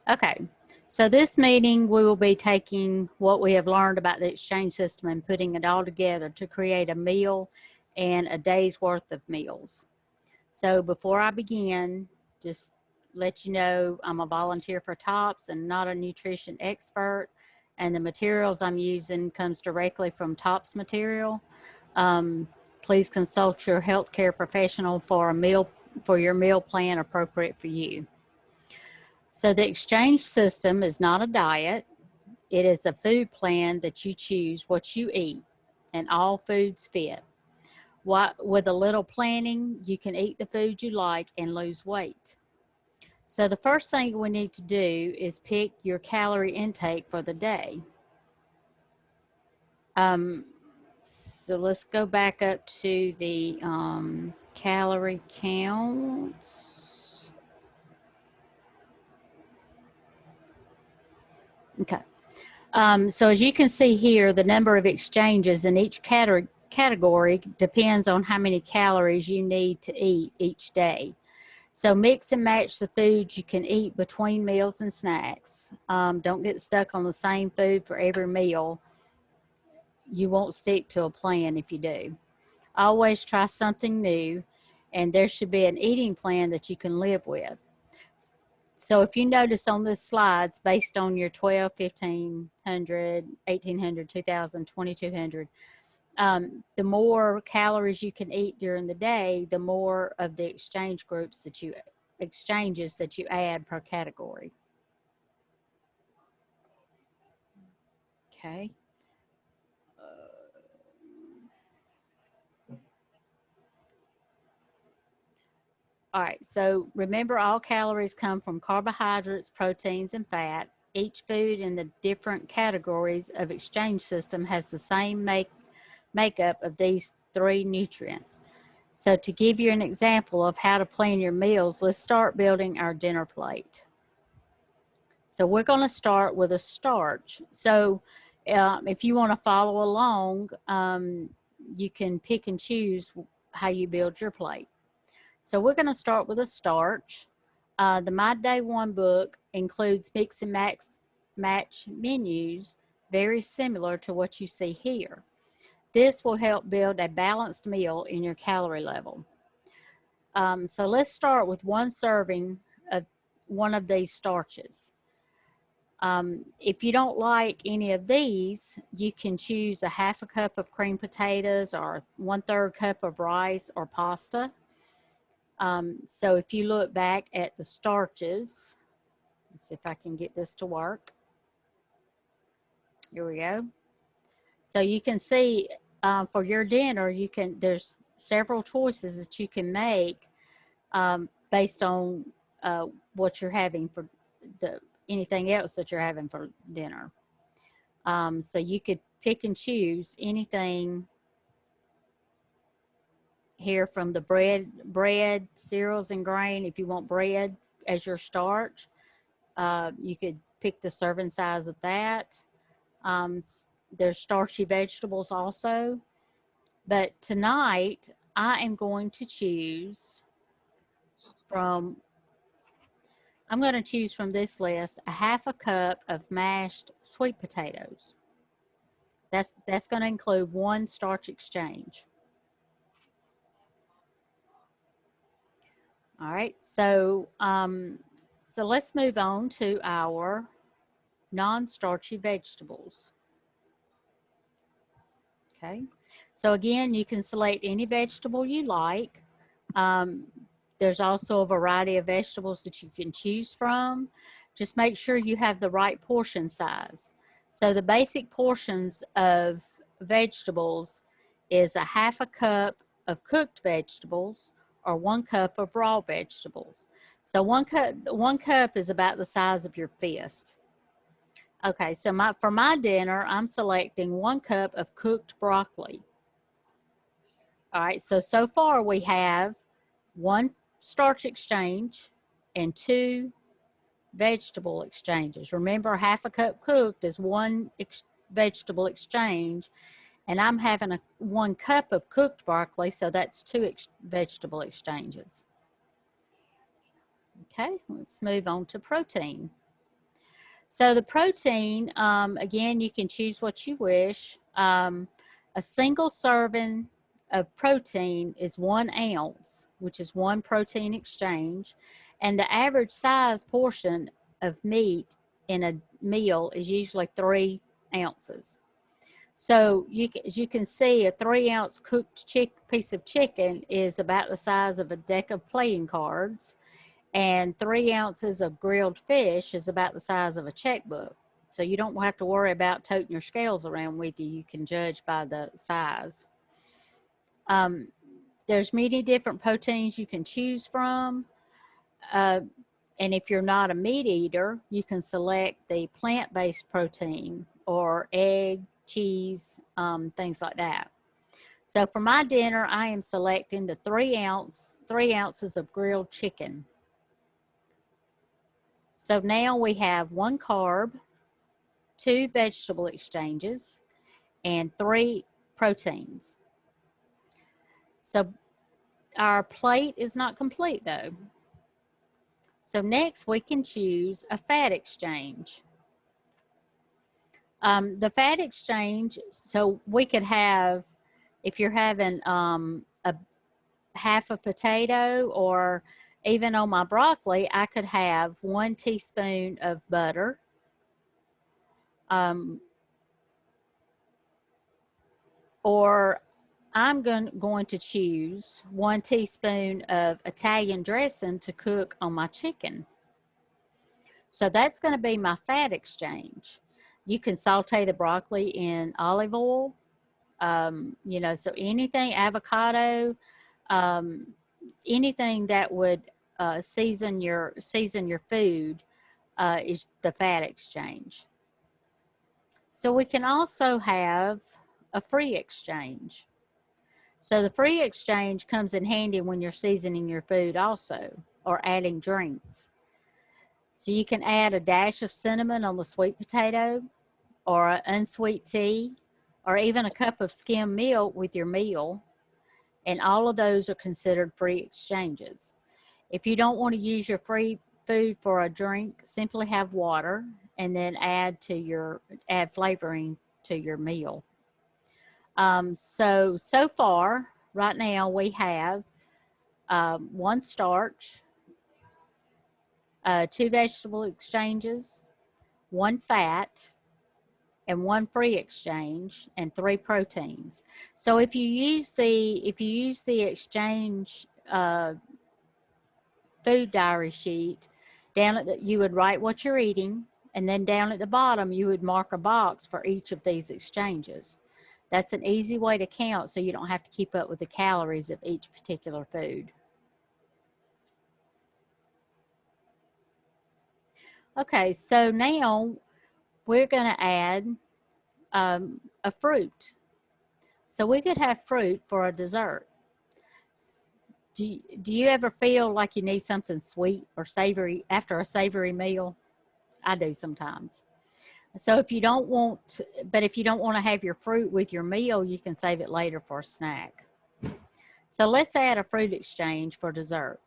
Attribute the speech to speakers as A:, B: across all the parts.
A: Okay, so this meeting we will be taking what we have learned about the exchange system and putting it all together to create a meal and a day's worth of meals. So before I begin, just let you know I'm a volunteer for TOPS and not a nutrition expert, and the materials I'm using comes directly from TOPS material. Please consult your healthcare professional for your meal plan appropriate for you. So the exchange system is not a diet. It is a food plan that you choose what you eat, and all foods fit. With a little planning, you can eat the food you like and lose weight. So the first thing we need to do is pick your calorie intake for the day. So let's go back up to the calorie counts. Okay. So as you can see here, the number of exchanges in each category depends on how many calories you need to eat each day. So mix and match the foods you can eat between meals and snacks. Don't get stuck on the same food for every meal. You won't stick to a plan if you do. Always try something new, and there should be an eating plan that you can live with. So if you notice on this slides, based on your 12, 1500, 1800, 2000, 2200, the more calories you can eat during the day, the more of the exchanges that you add per category. Okay. All right, so remember all calories come from carbohydrates, proteins, and fat. Each food in the different categories of exchange system has the same makeup of these three nutrients. So to give you an example of how to plan your meals, let's start building our dinner plate. So we're going to start with a starch. So if you want to follow along, you can pick and choose how you build your plate. So we're going to start with a starch. The My Day One book includes mix and match menus very similar to what you see here. This will help build a balanced meal in your calorie level. So let's start with one serving of one of these starches. If you don't like any of these, you can choose a half a cup of creamed potatoes or 1/3 cup of rice or pasta. So if you look back at the starches, let's see if I can get this to work. Here we go. So you can see for your dinner, there's several choices that you can make based on what you're having for anything else that you're having for dinner. So you could pick and choose anything here from the bread, cereals, and grain. If you want bread as your starch, you could pick the serving size of that. There's starchy vegetables also. But tonight, I am going to choose from this list a half a cup of mashed sweet potatoes. That's going to include one starch exchange. All right, so let's move on to our non-starchy vegetables. Okay, so again, you can select any vegetable you like. There's also a variety of vegetables that you can choose from. Just make sure you have the right portion size. So the basic portions of vegetables is a half a cup of cooked vegetables or 1 cup of raw vegetables. So one cup is about the size of your fist. Okay, so for my dinner, I'm selecting 1 cup of cooked broccoli. All right, so far we have 1 starch exchange and 2 vegetable exchanges. Remember, half a cup cooked is 1 vegetable exchange, and I'm having 1 cup of cooked broccoli, so that's 2 vegetable exchanges. Okay, let's move on to protein. So the protein, again, you can choose what you wish. A single serving of protein is 1 ounce, which is 1 protein exchange. And the average size portion of meat in a meal is usually 3 ounces. So as you can see, a 3-ounce cooked piece of chicken is about the size of a deck of playing cards. And 3 ounces of grilled fish is about the size of a checkbook. So you don't have to worry about toting your scales around with you. You can judge by the size. There's many different proteins you can choose from. And if you're not a meat eater, you can select the plant-based protein or egg, cheese, things like that. So for my dinner, I am selecting the 3 ounces of grilled chicken. So now we have 1 carb, 2 vegetable exchanges, and 3 proteins. So our plate is not complete though. So next we can choose a fat exchange. The fat exchange, so we could have, if you're having a half a potato, or even on my broccoli, I could have 1 teaspoon of butter, or I'm going to choose 1 teaspoon of Italian dressing to cook on my chicken. So that's going to be my fat exchange. You can saute the broccoli in olive oil, you know, so anything, avocado, anything that would season your food is the fat exchange. So we can also have a free exchange. So the free exchange comes in handy when you're seasoning your food also, or adding drinks. So you can add a dash of cinnamon on the sweet potato, or an unsweet tea, or even a cup of skim milk with your meal. And all of those are considered free exchanges. If you don't want to use your free food for a drink, simply have water and then add flavoring to your meal. So far, right now we have 1 starch, 2 vegetable exchanges, 1 fat, and 1 free exchange, and 3 proteins. So if you use the exchange food diary sheet, you would write what you're eating, and then down at the bottom you would mark a box for each of these exchanges. That's an easy way to count, so you don't have to keep up with the calories of each particular food. Okay, so now we're going to add a fruit. So we could have fruit for a dessert. Do you ever feel like you need something sweet or savory after a savory meal? I do sometimes. So if you don't want to have your fruit with your meal, you can save it later for a snack. So let's add a fruit exchange for dessert.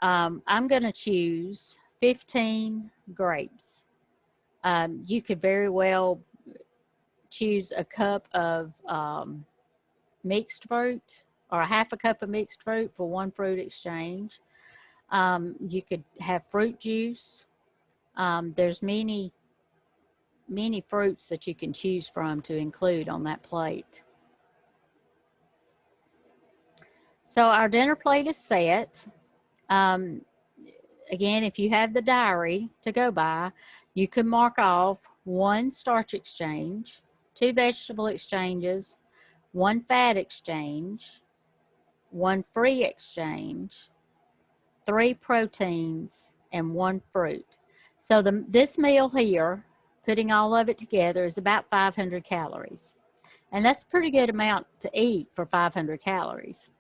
A: I'm going to choose 15 grapes. You could very well choose a cup of mixed fruit, or a half a cup of mixed fruit for 1 fruit exchange. You could have fruit juice. There's many fruits that you can choose from to include on that plate. So our dinner plate is set. Again, if you have the diary to go by, you can mark off 1 starch exchange, 2 vegetable exchanges, 1 fat exchange, 1 free exchange, 3 proteins, and 1 fruit. So this meal here, putting all of it together, is about 500 calories. And that's a pretty good amount to eat for 500 calories.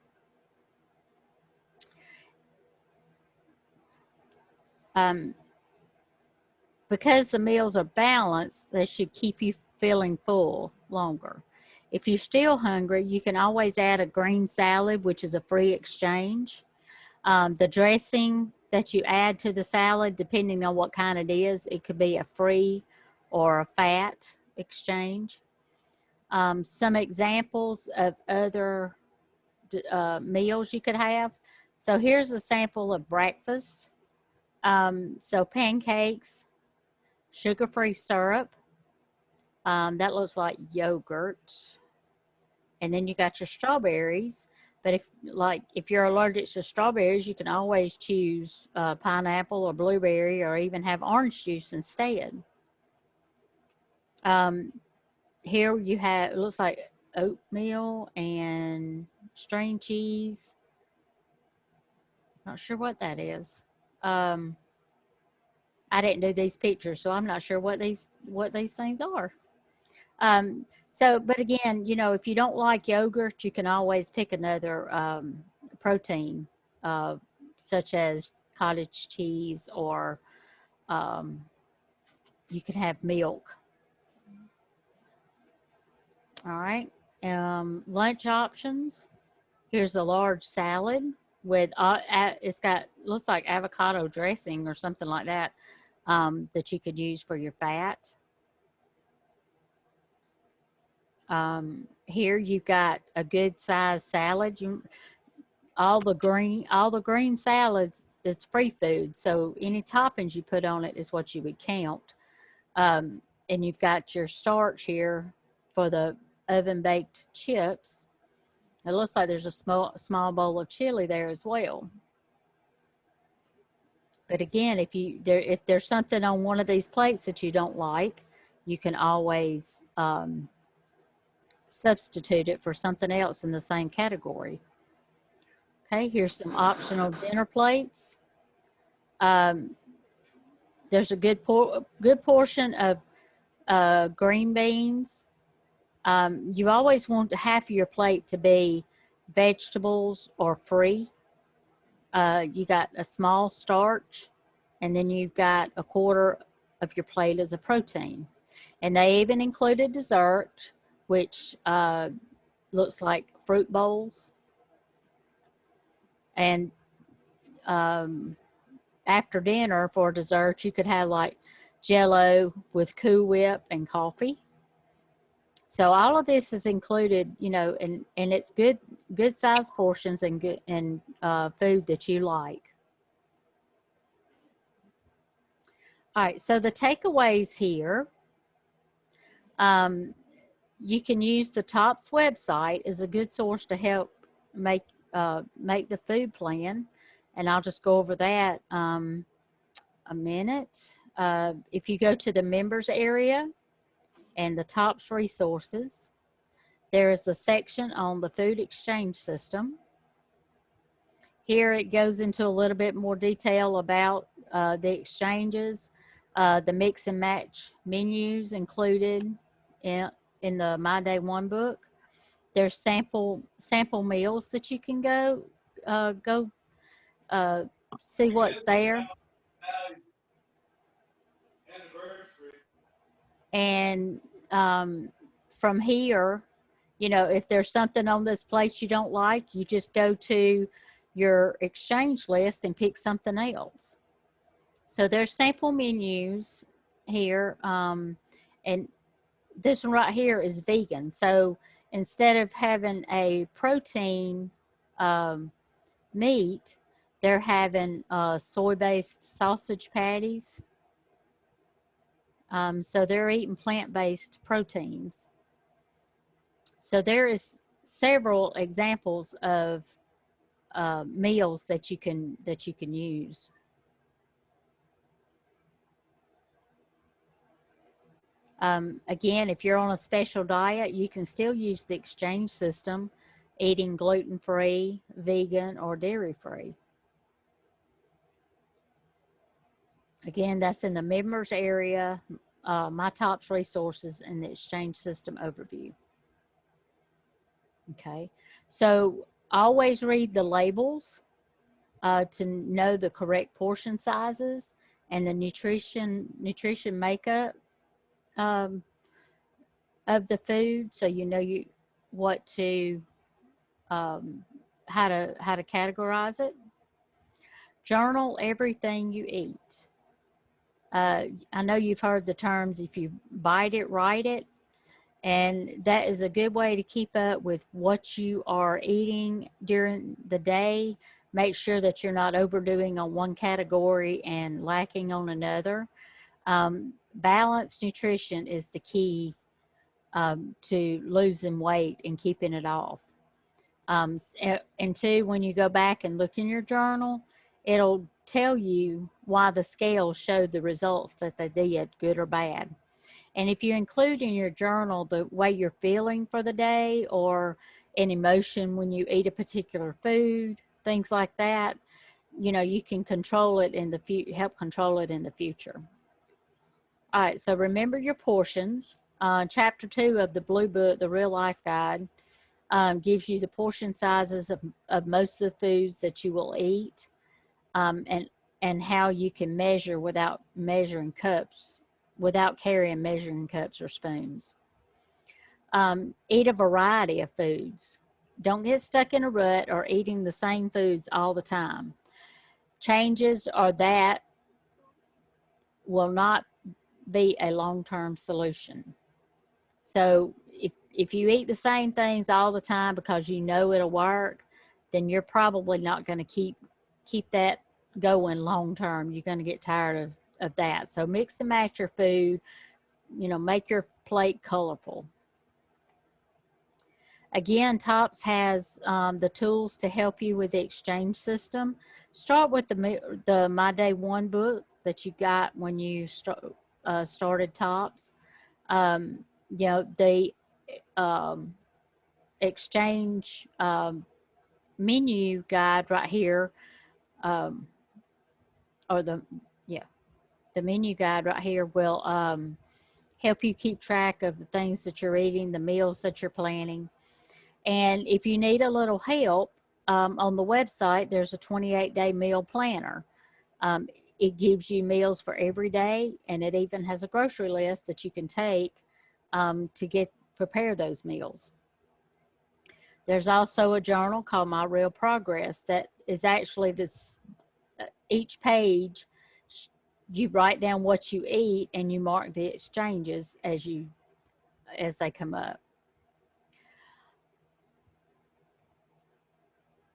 A: Because the meals are balanced, they should keep you feeling full longer. If you're still hungry, you can always add a green salad, which is a free exchange. The dressing that you add to the salad, depending on what kind it is. It could be a free or a fat exchange. Some examples of other meals you could have. So here's a sample of breakfast. So pancakes, sugar-free syrup. That looks like yogurt. And then you got your strawberries. But if you're allergic to strawberries, you can always choose pineapple or blueberry, or even have orange juice instead. Here you have, it looks like oatmeal and string cheese. Not sure what that is. I didn't do these pictures, so I'm not sure what these things are. But again, you know, if you don't like yogurt, you can always pick another protein, such as cottage cheese, or you can have milk. All right. Lunch options. Here's a large salad with looks like avocado dressing or something like that, that you could use for your fat. Here you've got a good sized salad. All the green salads is free food, so any toppings you put on it is what you would count. And you've got your starch here for the oven baked chips. It looks like there's a small bowl of chili there as well. But again, if there's something on one of these plates that you don't like, you can always substitute it for something else in the same category. Okay, here's some optional dinner plates. There's a good portion of green beans. You always want half of your plate to be vegetables or free. You got a small starch, and then you've got a quarter of your plate as a protein. And they even included dessert, which looks like fruit bowls. And after dinner for dessert, you could have like Jell-O with Cool Whip and coffee. So all of this is included, you know, and it's good sized portions and food that you like. All right, so the takeaways here. You can use the TOPS website as a good source to help make the food plan, and I'll just go over that a minute. If you go to the members area and the TOPS resources, there is a section on the food exchange system. Here it goes into a little bit more detail about the exchanges, the mix and match menus included in the My Day One book. There's sample meals that you can go see what's there. And from here, you know, if there's something on this plate you don't like, you just go to your exchange list and pick something else. So there's sample menus here, and this one right here is vegan. So instead of having a protein meat, they're having soy-based sausage patties. So they're eating plant-based proteins. So there is several examples of meals that you can use. Again, if you're on a special diet, you can still use the exchange system, eating gluten-free, vegan, or dairy-free. Again, that's in the members area, my TOPS resources, and the exchange system overview. Okay, so always read the labels to know the correct portion sizes and the nutrition makeup of the food, so you know what to how to categorize it. Journal everything you eat. I know you've heard the terms, if you bite it, write it. And that is a good way to keep up with what you are eating during the day. Make sure that you're not overdoing on one category and lacking on another. Balanced nutrition is the key to losing weight and keeping it off. And two, when you go back and look in your journal, it'll tell you why the scales showed the results that they did, good or bad. And if you include in your journal the way you're feeling for the day or an emotion when you eat a particular food, things like that, you can control it in the help control it in the future. All right, so remember your portions. Chapter 2 of the Blue Book, the Real Life Guide, gives you the portion sizes of most of the foods that you will eat, and how you can measure without measuring cups, without carrying measuring cups or spoons. Eat a variety of foods. Don't get stuck in a rut or eating the same foods all the time. Changes or that will not be a long-term solution. So if you eat the same things all the time because you know it'll work, then you're probably not going to keep that going long term. You're going to get tired of that. So mix and match your food, make your plate colorful. Again, TOPS has the tools to help you with the exchange system. Start with the My Day One book that you got when you started TOPS. The exchange menu guide right here, or the menu guide right here will help you keep track of the things that you're eating, the meals that you're planning. And if you need a little help, on the website, there's a 28-day meal planner. It gives you meals for every day, and it even has a grocery list that you can take to prepare those meals. There's also a journal called My Real Progress that is actually each page you write down what you eat and you mark the exchanges as they come up.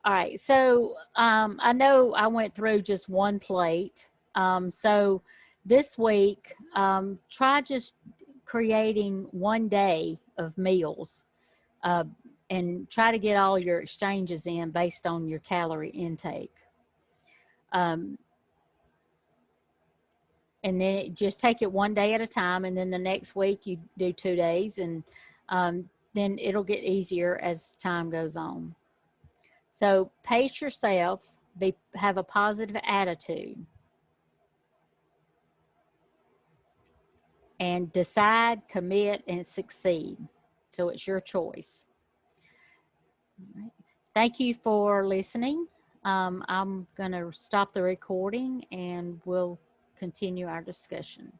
A: All right, so I know I went through just one plate. So this week, try just creating one day of meals, and try to get all your exchanges in based on your calorie intake. And then just take it one day at a time, and then the next week you do 2 days, and then it'll get easier as time goes on. So pace yourself, have a positive attitude, and decide, commit, and succeed. So it's your choice. All right. Thank you for listening. I'm going to stop the recording and we'll continue our discussion.